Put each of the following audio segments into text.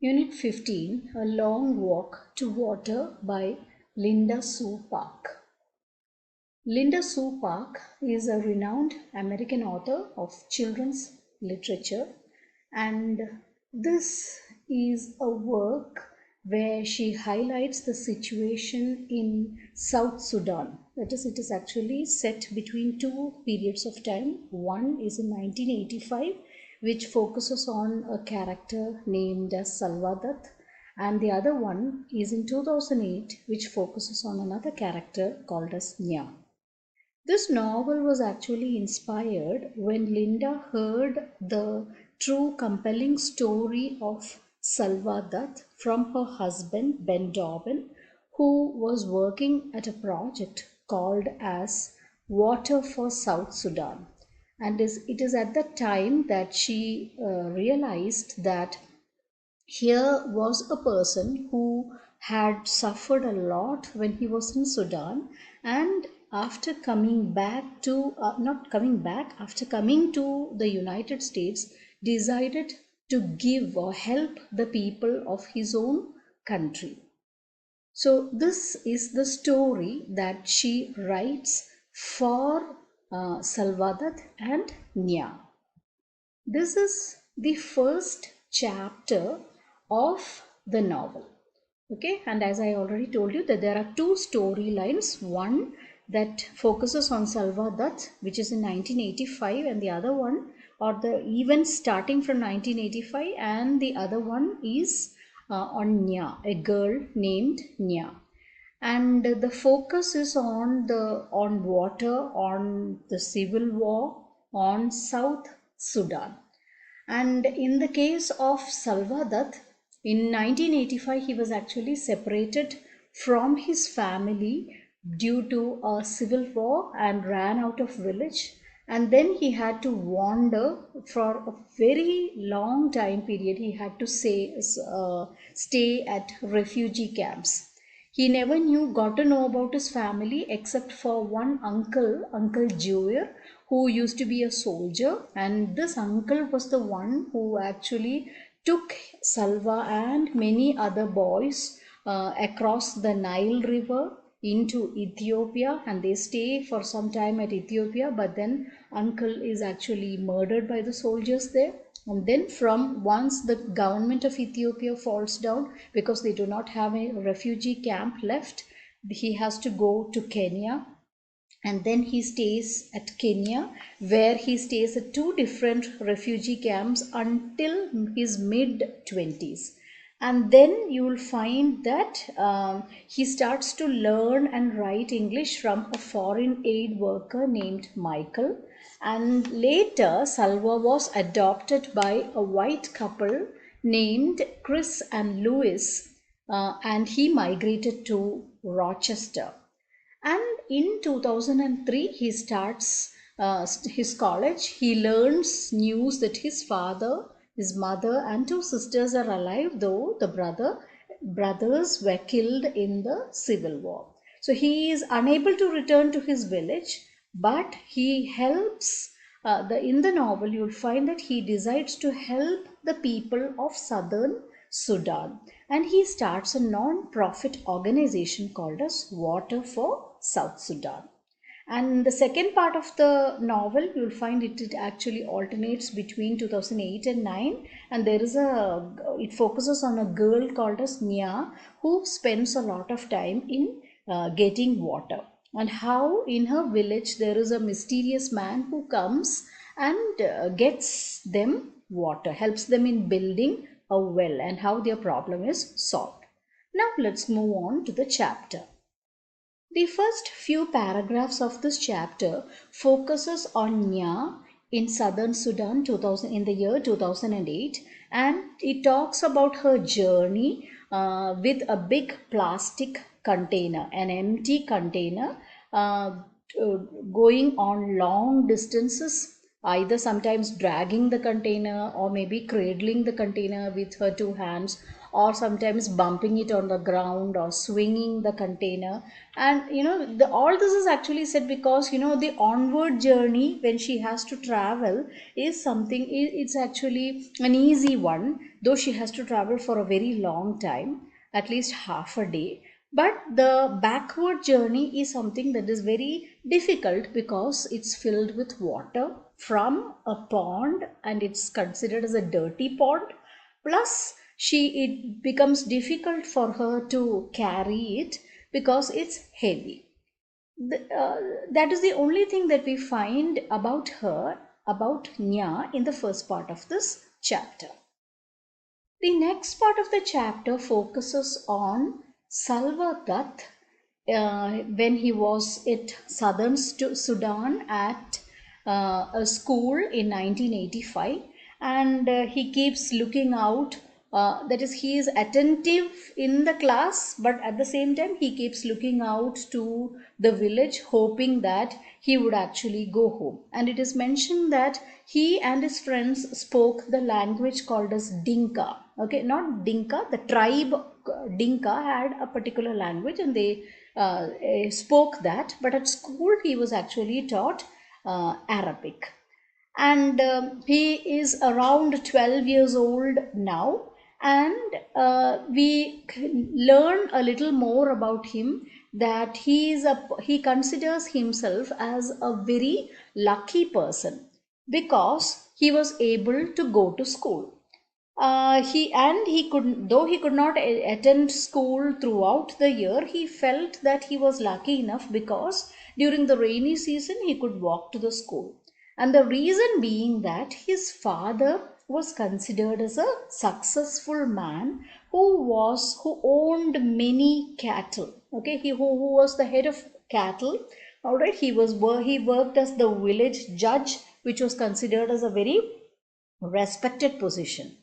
Unit 15, A Long Walk to Water by Linda Sue Park. Linda Sue Park is a renowned American author of children's literature, and this is a work where she highlights the situation in South Sudan. That is, it is actually set between two periods of time. One is in 1985, which focuses on a character named as Salvadat, and the other one is in 2008, which focuses on another character called as Nya. This novel was actually inspired when Linda heard the true compelling story of Salva from her husband Ben Dobbin, who was working at a project called as Water for South Sudan. And it is at that time that she realized that here was a person who had suffered a lot when he was in Sudan, and after coming back to, not coming back, after coming to the United States, decided to give or help the people of his own country. So, this is the story that she writes for Salvadat and Nya. This is the first chapter of the novel. Okay, and as I already told you that there are two storylines, one that focuses on Salva Dutt, which is in 1985, and the other one, or the events starting from 1985, and the other one is on Nya, a girl named Nya. And the focus is on water, on the civil war, on South Sudan. And in the case of Salvadat, in 1985, he was actually separated from his family due to a civil war and ran out of village. And then he had to wander for a very long time period. He had to stay at refugee camps. He never got to know about his family except for one uncle, Uncle Jewel, who used to be a soldier, and this uncle was the one who actually took Salva and many other boys across the Nile River into Ethiopia, and they stay for some time at Ethiopia, but then uncle is actually murdered by the soldiers there. And then from once the government of Ethiopia falls down because they do not have a refugee camp left, he has to go to Kenya, and then he stays at Kenya, where he stays at two different refugee camps until his mid-20s. And then you will find that he starts to learn and write English from a foreign aid worker named Michael. And later, Salva was adopted by a white couple named Chris and Louis, and he migrated to Rochester. And in 2003, he starts his college. He learns news that his father, his mother, and two sisters are alive, though the brothers were killed in the civil war. So he is unable to return to his village, but he helps. In the novel, you'll find that he decides to help the people of southern Sudan, and he starts a non-profit organization called as Water for South Sudan. And the second part of the novel, you'll find it actually alternates between 2008 and 9, and it focuses on a girl called as Nya, who spends a lot of time in getting water, and how in her village there is a mysterious man who comes and gets them water, helps them in building a well, and how their problem is solved. Now let's move on to the chapter. The first few paragraphs of this chapter focuses on Nya in southern Sudan in the year 2008, and it talks about her journey with a big plastic container, an empty container, going on long distances either sometimes dragging the container or maybe cradling the container with her two hands, or sometimes bumping it on the ground or swinging the container. And all this is actually said because the onward journey when she has to travel is something, it's actually an easy one, though she has to travel for a very long time, at least half a day. But the backward journey is something that is very difficult because it's filled with water from a pond, and it's considered as a dirty pond. Plus, it becomes difficult for her to carry it because it's heavy. That is the only thing that we find about her, about Nya, in the first part of this chapter. The next part of the chapter focuses on Salva Dutt when he was at southern Sudan at a school in 1985, and he keeps looking out. That is, he is attentive in the class, but at the same time, he keeps looking out to the village, hoping that he would actually go home. And it is mentioned that he and his friends spoke the language called as Dinka. Okay, not Dinka, the tribe Dinka had a particular language, and they spoke that, but at school he was actually taught Arabic. And he is around 12 years old now, and we learn a little more about him, that he considers himself as a very lucky person because he was able to go to school. He could, though he could not attend school throughout the year, he felt that he was lucky enough because during the rainy season he could walk to the school. And the reason being that his father was considered as a successful man who owned many cattle. Okay, who was the head of cattle. All right, he worked as the village judge, which was considered as a very respected position.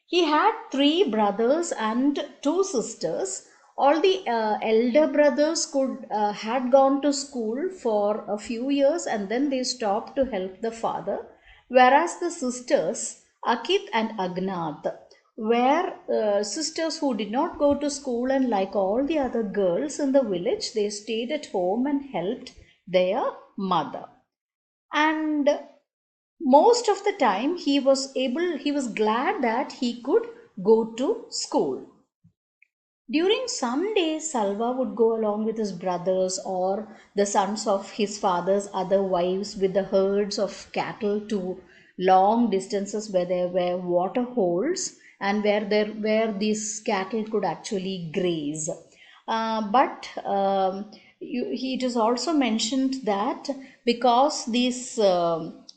He had three brothers and two sisters. All the elder brothers had gone to school for a few years, and then they stopped to help the father, whereas the sisters Akit and Agnath were sisters who did not go to school, and like all the other girls in the village, they stayed at home and helped their mother. And most of the time he was glad that he could go to school. During some days, Salva would go along with his brothers or the sons of his father's other wives with the herds of cattle to long distances where there were water holes and where these cattle could actually graze. But it is also mentioned that because these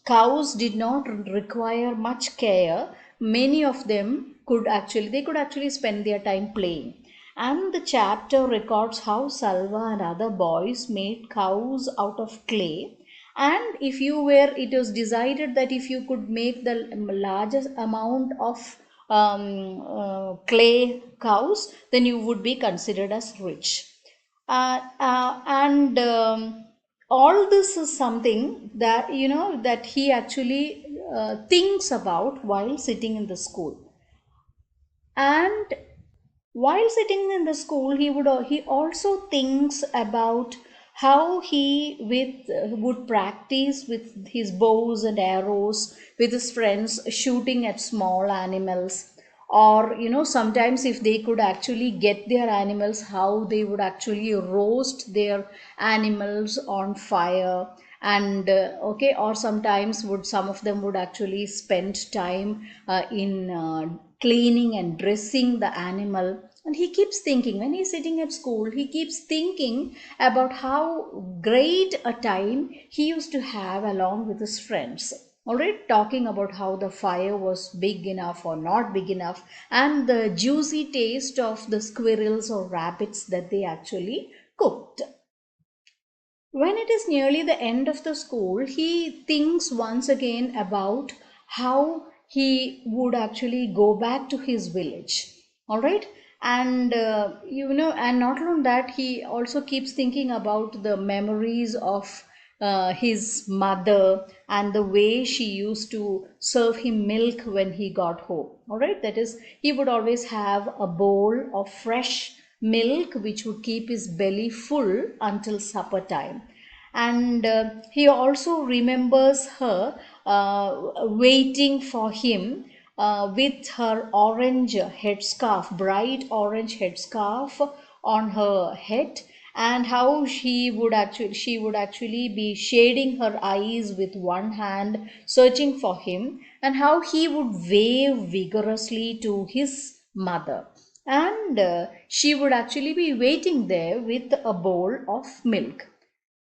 cows did not require much care, many of them could actually spend their time playing. And the chapter records how Salva and other boys made cows out of clay. And it was decided that if you could make the largest amount of clay cows, then you would be considered as rich. And all this is something that that he actually thinks about while sitting in the school. And while sitting in the school, he also thinks about how he would practice with his bows and arrows with his friends, shooting at small animals, or sometimes if they could actually get their animals, how they would actually roast their animals on fire. And okay, or sometimes some of them would actually spend time in cleaning and dressing the animal. And he keeps thinking, when he's sitting at school, he keeps thinking about how great a time he used to have along with his friends. Already talking about how the fire was big enough or not big enough, and the juicy taste of the squirrels or rabbits that they actually cooked. When it is nearly the end of the school, he thinks once again about how he would actually go back to his village. All right. And and not only that, he also keeps thinking about the memories of his mother, and the way she used to serve him milk when he got home. All right, that is, he would always have a bowl of fresh milk which would keep his belly full until supper time. And he also remembers her waiting for him with her orange headscarf, bright orange headscarf on her head, and how she would actually be shading her eyes with one hand, searching for him, and how he would wave vigorously to his mother. And she would actually be waiting there with a bowl of milk.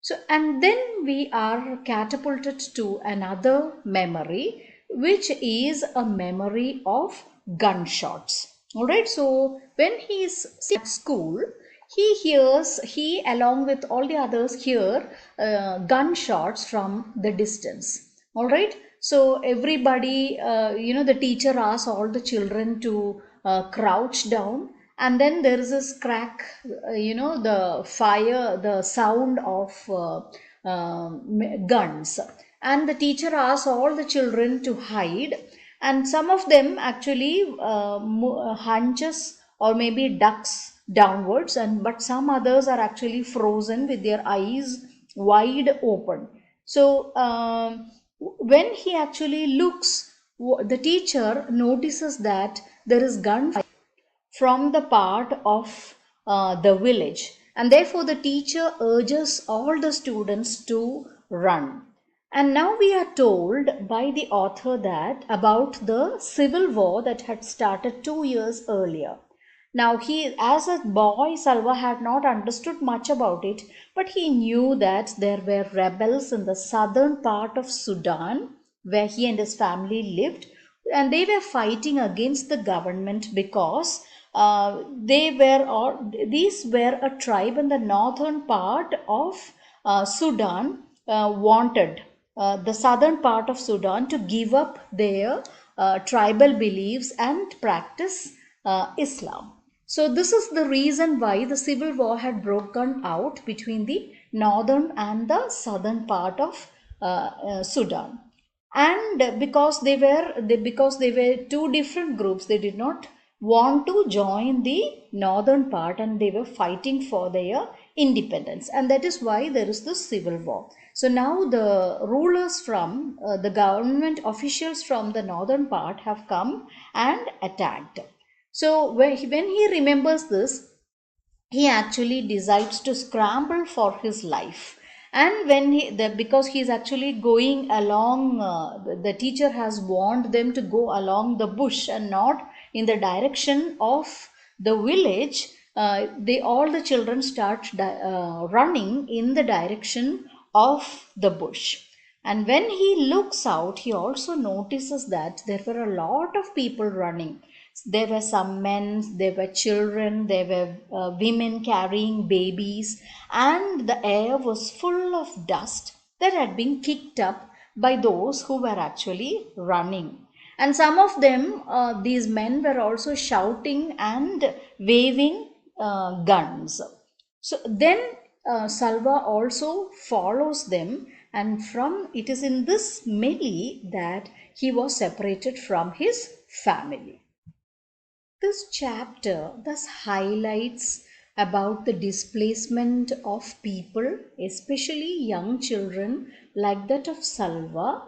So, and then we are catapulted to another memory, which is a memory of gunshots. All right, so when he is at school, he along with all the others hear gunshots from the distance. All right, so everybody, the teacher asks all the children to crouch down, and then there is this crack, the fire, the sound of guns, and the teacher asks all the children to hide, and some of them actually hunches or maybe ducks downwards, and but some others are actually frozen with their eyes wide open. So when he actually looks, the teacher notices that there is gunfire from the part of the village, and therefore the teacher urges all the students to run. And now we are told by the author that about the civil war that had started 2 years earlier. Now, as a boy, Salva had not understood much about it, but he knew that there were rebels in the southern part of Sudan, where he and his family lived, and they were fighting against the government because these were a tribe in the northern part of Sudan, wanted the southern part of Sudan to give up their tribal beliefs and practice Islam. So this is the reason why the civil war had broken out between the northern and the southern part of Sudan. And because they were two different groups, they did not want to join the northern part, and they were fighting for their independence, and that is why there is this civil war. So now the rulers from the government officials from the northern part have come and attacked. So when he remembers this, he actually decides to scramble for his life. And because he is actually going along, the teacher has warned them to go along the bush and not in the direction of the village. All the children start running in the direction of the bush. And when he looks out, he also notices that there were a lot of people running. There were some men, there were children, there were women carrying babies, and the air was full of dust that had been kicked up by those who were actually running. And some of them, these men were also shouting and waving guns. So then Salva also follows them, and from it is in this melee that he was separated from his family. This chapter thus highlights about the displacement of people, especially young children like that of Salva,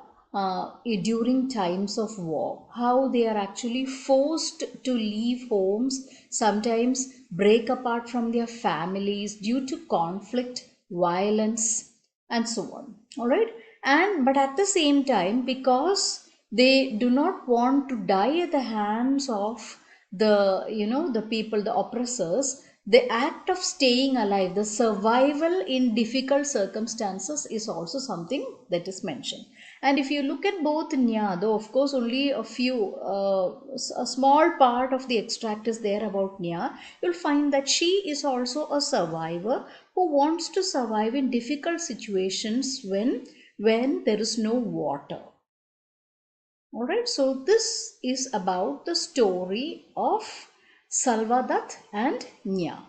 during times of war. How they are actually forced to leave homes, sometimes break apart from their families due to conflict, violence, and so on. All right, but at the same time, because they do not want to die at the hands of the people, the oppressors, the act of staying alive, the survival in difficult circumstances is also something that is mentioned. And if you look at both Nya, though of course only a small part of the extract is there about Nya, you'll find that she is also a survivor who wants to survive in difficult situations when there is no water. All right, so this is about the story of Salva Dutt and Nya.